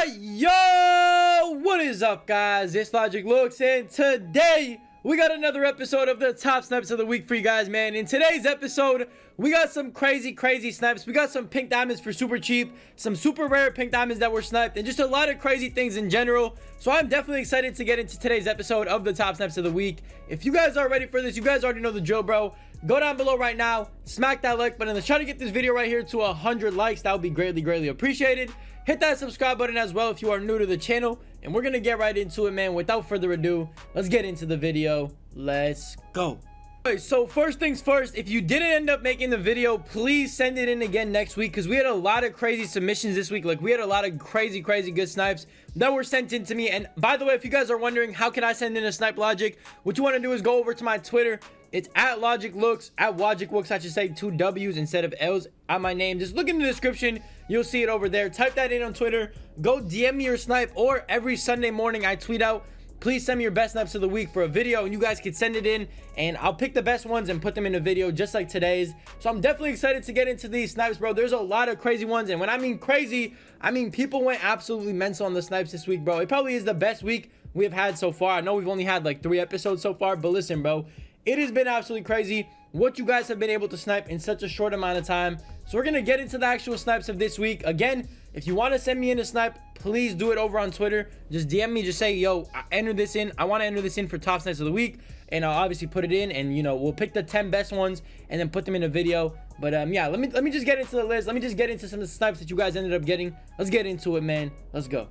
Yo, what is up, guys? It's Logic Looks, and today we got another episode of the top snipes of the week for you guys, man. In today's episode, we got some crazy snipes. We got some pink diamonds for super cheap, some super rare pink diamonds that were sniped, and just a lot of crazy things in general. So I'm definitely excited to get into today's episode of the top snipes of the week. If you guys are ready for this, you guys already know the drill, bro. Go down below right now, smack that like button. Let's try to get this video right here to 100 likes. That would be greatly appreciated. Hit that subscribe button as well if you are new to the channel, and we're gonna get right into it, man. Without further ado, let's get into the video. Let's go. Okay, so first things first, if you didn't end up making the video, please send it in again next week, because we had a lot of crazy submissions this week. Like, we had a lot of crazy good snipes that were sent in to me. And by the way, if you guys are wondering how can I send in a snipe, Logic, what you want to do is go over to my Twitter. It's at Logic Looks, at Logic Looks, I should say, 2 W's instead of L's on my name. Just look in the description, you'll see it over there. Type that in on Twitter, go DM me your snipe, or every Sunday morning I tweet out, please send me your best snipes of the week for a video, and you guys can send it in, and I'll pick the best ones and put them in a video just like today's. So I'm definitely excited to get into these snipes, bro. There's a lot of crazy ones, and when I mean crazy, I mean people went absolutely mental on the snipes this week, bro. It probably is the best week we have had so far. I know we've only had like 3 episodes so far, but listen, bro, it has been absolutely crazy what you guys have been able to snipe in such a short amount of time. So we're gonna get into the actual snipes of this week. Again, if you want to send me in a snipe, please do it over on Twitter. Just DM me, just say, yo, I enter this in. I want to enter this in for top snipes of the week, and I'll obviously put it in, and you know, we'll pick the 10 best ones and then put them in a video. But yeah, let me just get into the list. Let me just get into some of the snipes that you guys ended up getting. Let's get into it, man. Let's go.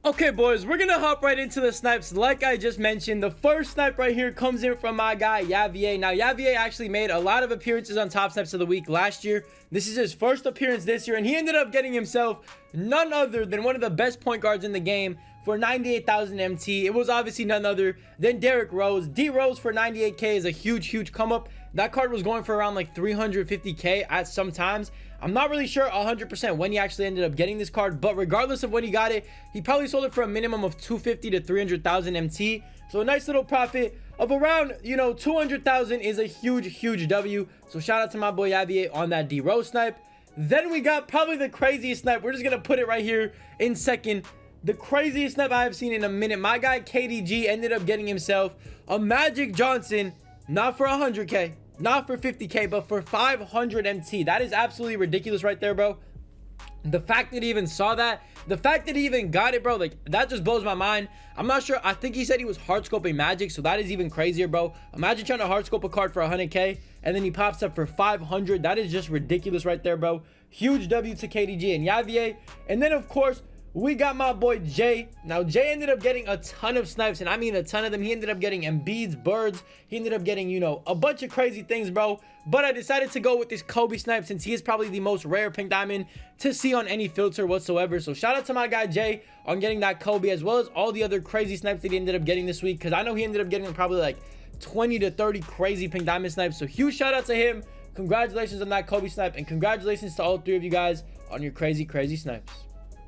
Okay, boys, we're gonna hop right into the snipes. Like I just mentioned, the first snipe right here comes in from my guy Yavier. Now, Yavier actually made a lot of appearances on top snipes of the week last year. This is his first appearance this year, and he ended up getting himself none other than one of the best point guards in the game for 98,000 MT. It was obviously none other than Derrick Rose. D Rose for 98k is a huge come up. That card was going for around like 350k at some times. I'm not really sure 100% when he actually ended up getting this card, but regardless of when he got it, he probably sold it for a minimum of 250 to 300,000 MT. So a nice little profit of around, you know, 200,000 is a huge W. So shout out to my boy Yavier on that D Rose snipe. Then we got probably the craziest snipe. We're just gonna put it right here in second. The craziest snipe I have seen in a minute. My guy KDG ended up getting himself a Magic Johnson, not for 100k, not for 50k, but for 500 MT. That is absolutely ridiculous right there, bro. The fact that he even saw that, the fact that he even got it, bro, like, that just blows my mind. I'm not sure. I think he said he was hard scoping Magic, so that is even crazier, bro. Imagine trying to hard scope a card for 100k, and then he pops up for 500. That is just ridiculous right there, bro. Huge W to KDG and Yavier. And then, of course, we got my boy Jay. Now, Jay ended up getting a ton of snipes, and I mean a ton of them. He ended up getting Embiid's birds. He ended up getting, you know, a bunch of crazy things, bro. But I decided to go with this Kobe snipe, since he is probably the most rare pink diamond to see on any filter whatsoever. So shout out to my guy Jay on getting that Kobe, as well as all the other crazy snipes that he ended up getting this week, because I know he ended up getting probably like 20 to 30 crazy pink diamond snipes. So huge shout out to him. Congratulations on that Kobe snipe, and congratulations to all 3 of you guys on your crazy snipes.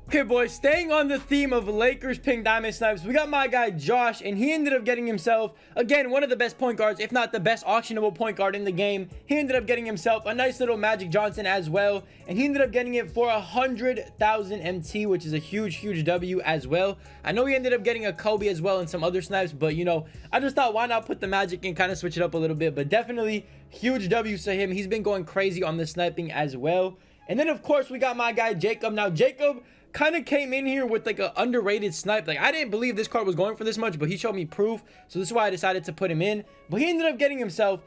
Okay, boys, staying on the theme of Lakers pink diamond snipes, we got my guy Josh, and he ended up getting himself, again, one of the best point guards, if not the best auctionable point guard in the game. He ended up getting himself a nice little Magic Johnson as well, and he ended up getting it for 100,000 MT, which is a huge W as well. I know he ended up getting a Kobe as well and some other snipes, but, you know, I just thought, why not put the Magic and kind of switch it up a little bit. But definitely huge W to him. He's been going crazy on the sniping as well. And then, of course, we got my guy Jacob. Now, Jacob kind of came in here with like an underrated snipe. Like, I didn't believe this card was going for this much, but he showed me proof, so this is why I decided to put him in. But he ended up getting himself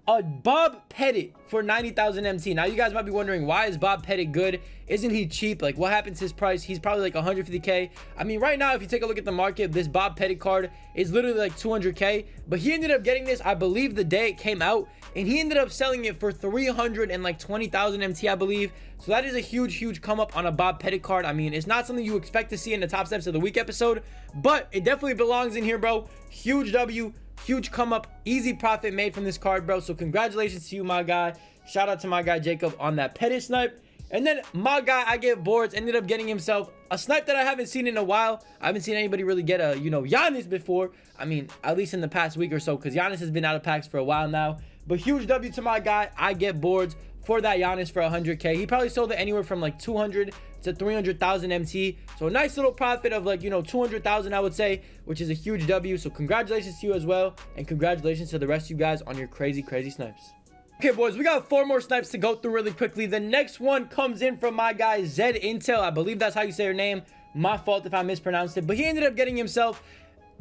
a Bob Pettit for 90,000 MT. Now, you guys might be wondering, why is Bob Pettit good? Isn't he cheap? Like, what happens to his price? He's probably like 150k. I mean, right now, if you take a look at the market, this Bob Pettit card is literally like 200k. But he ended up getting this, I believe, the day it came out, and he ended up selling it for 320,000 MT, I believe. So that is a huge come up on a Bob Pettit card. I mean, it's not something you expect to see in the top snipes of the week episode, but it definitely belongs in here, bro. Huge W, huge come up, easy profit made from this card, bro. So congratulations to you, my guy. Shout out to my guy Jacob on that Pettit snipe. And then my guy, I get boards, ended up getting himself a snipe that I haven't seen in a while. I haven't seen anybody really get a, you know, Giannis before. I mean, at least in the past week or so, because Giannis has been out of packs for a while now. But huge W to my guy. I get boards for that Giannis for 100k. He probably sold it anywhere from like 200 to 300,000 MT. So a nice little profit of like, you know, 200,000, I would say, which is a huge W. So congratulations to you as well. And congratulations to the rest of you guys on your crazy snipes. Okay, boys, we got 4 more snipes to go through really quickly. The next one comes in from my guy, Zed Intel. I believe that's how you say your name. My fault if I mispronounced it. But he ended up getting himself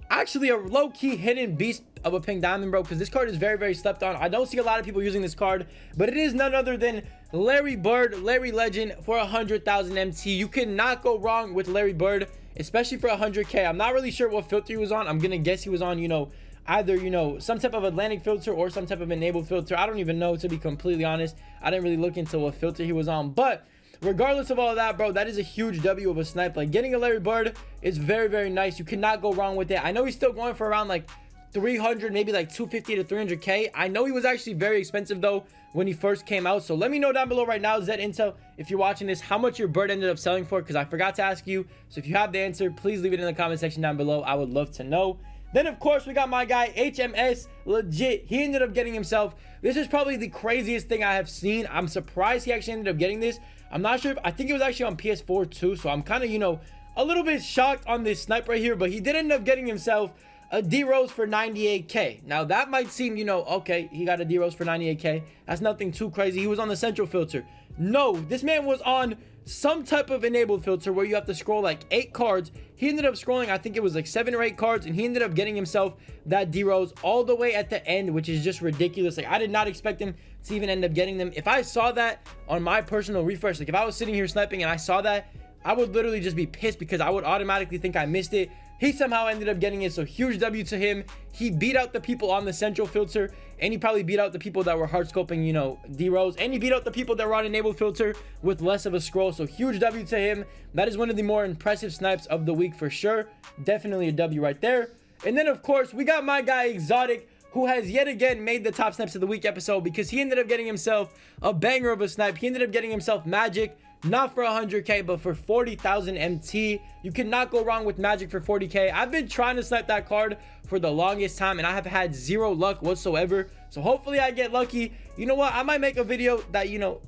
actually a low-key hidden beast of a pink diamond, bro, because this card is very slept on. I don't see a lot of people using this card, but it is none other than Larry Bird, Larry Legend for 100,000 MT. You cannot go wrong with Larry Bird, especially for 100K. I'm not really sure what filter he was on. I'm gonna guess he was on, you know, either, you know, some type of Atlantic filter or some type of enabled filter. I don't even know, to be completely honest. I didn't really look into what filter he was on, but regardless of all of that, bro, that is a huge W of a snipe. Like, getting a Larry Bird is very nice. You cannot go wrong with it. I know he's still going for around like 300, maybe like 250 to 300K. I know he was actually very expensive though when he first came out. So let me know down below right now, Zed Intel, if you're watching this, how much your bird ended up selling for, because I forgot to ask you. So if you have the answer, please leave it in the comment section down below. I would love to know. Then of course we got my guy HMS Legit. He ended up getting himself, this is probably the craziest thing I have seen. I'm surprised he actually ended up getting this. I'm not sure if, I think it was actually on PS4 too, so I'm kind of, you know, a little bit shocked on this snipe right here. But he did end up getting himself a D-Rose for 98K. Now that might seem, you know, okay, he got a D-Rose for 98K. That's nothing too crazy. He was on the central filter. No, this man was on some type of enabled filter where you have to scroll like 8 cards. He ended up scrolling, I think it was like 7 or 8 cards, and he ended up getting himself that D-Rose all the way at the end, which is just ridiculous. Like, I did not expect him to even end up getting them. If I saw that on my personal refresh, like if I was sitting here sniping and I saw that, I would literally just be pissed because I would automatically think I missed it. He somehow ended up getting it, so huge W to him. He beat out the people on the central filter, and he probably beat out the people that were hard scoping, you know, D-Rose, and he beat out the people that were on enabled filter with less of a scroll. So huge W to him. That is one of the more impressive snipes of the week for sure. Definitely a W right there. And then of course we got my guy Exotic, who has yet again made the top snipes of the week episode because he ended up getting himself a banger of a snipe. He ended up getting himself Magic, not for 100K, but for 40,000 MT. You cannot go wrong with Magic for 40K. I've been trying to snipe that card for the longest time, and I have had 0 luck whatsoever. So hopefully I get lucky. You know what? I might make a video that, you know,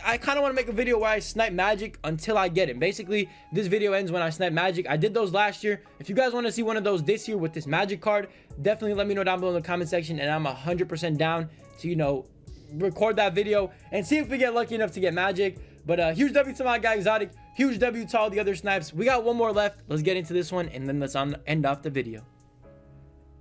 I kind of want to make a video where I snipe Magic until I get him. Basically, this video ends when I snipe Magic. I did those last year. If you guys want to see one of those this year with this Magic card, definitely let me know down below in the comment section, and I'm 100% down to, you know, record that video and see if we get lucky enough to get Magic. But huge W to my guy Exotic, huge W to all the other snipes. We got one more left. Let's get into this one, and then let's end off the video.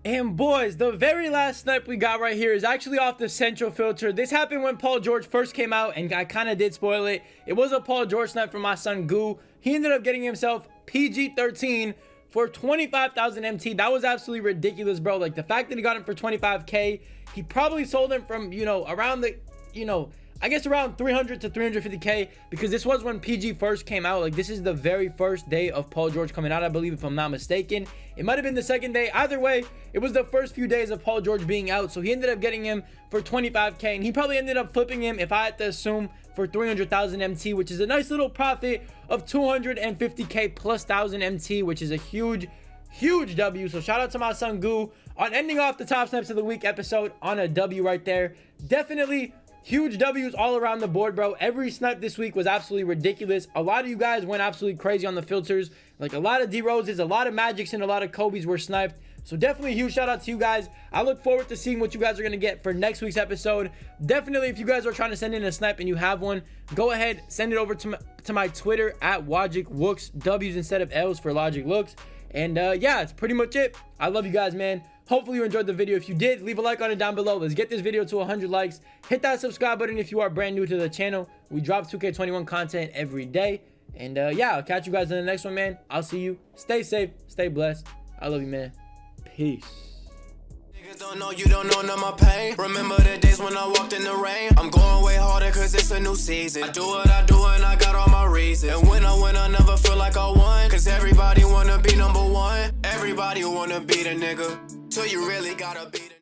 And boys, the very last snipe we got right here is actually off the central filter. This happened when Paul George first came out, and I kind of did spoil it. It was a Paul George snipe from my son Goo. He ended up getting himself PG-13 for 25,000 MT. That was absolutely ridiculous, bro. Like, the fact that he got him for 25K, he probably sold him from, you know, around the, you know, I guess around 300 to 350K, because this was when PG first came out. Like, this is the very first day of Paul George coming out, I believe, if I'm not mistaken. It might have been the second day. Either way, it was the first few days of Paul George being out. So he ended up getting him for 25K, and he probably ended up flipping him, if I had to assume, for 300,000 MT, which is a nice little profit of 250K plus 1,000 MT, which is a huge W. So shout out to my son Goo on ending off the top snipes of the week episode on a W right there. Definitely huge W's all around the board, bro. Every snipe this week was absolutely ridiculous. A lot of you guys went absolutely crazy on the filters. Like, a lot of D-Roses, a lot of Magics, and a lot of Kobe's were sniped. So definitely a huge shout out to you guys. I look forward to seeing what you guys are going to get for next week's episode. Definitely, if you guys are trying to send in a snipe and you have one, go ahead, send it over to my Twitter at WajikWooks, W's instead of L's for Logic Looks. And yeah, that's pretty much it. I love you guys, man. Hopefully you enjoyed the video. If you did, leave a like on it down below. Let's get this video to 100 likes. Hit that subscribe button if you are brand new to the channel. We drop 2K21 content every day. And yeah, I'll catch you guys in the next one, man. I'll see you. Stay safe. Stay blessed. I love you, man. Peace. Don't know, you don't know none of my pain. Remember the days when I walked in the rain. I'm going way harder cause it's a new season. I do what I do and I got all my reasons. And when I win, I never feel like I won. Cause everybody wanna be number one. Everybody wanna be the nigga. Till you really gotta be the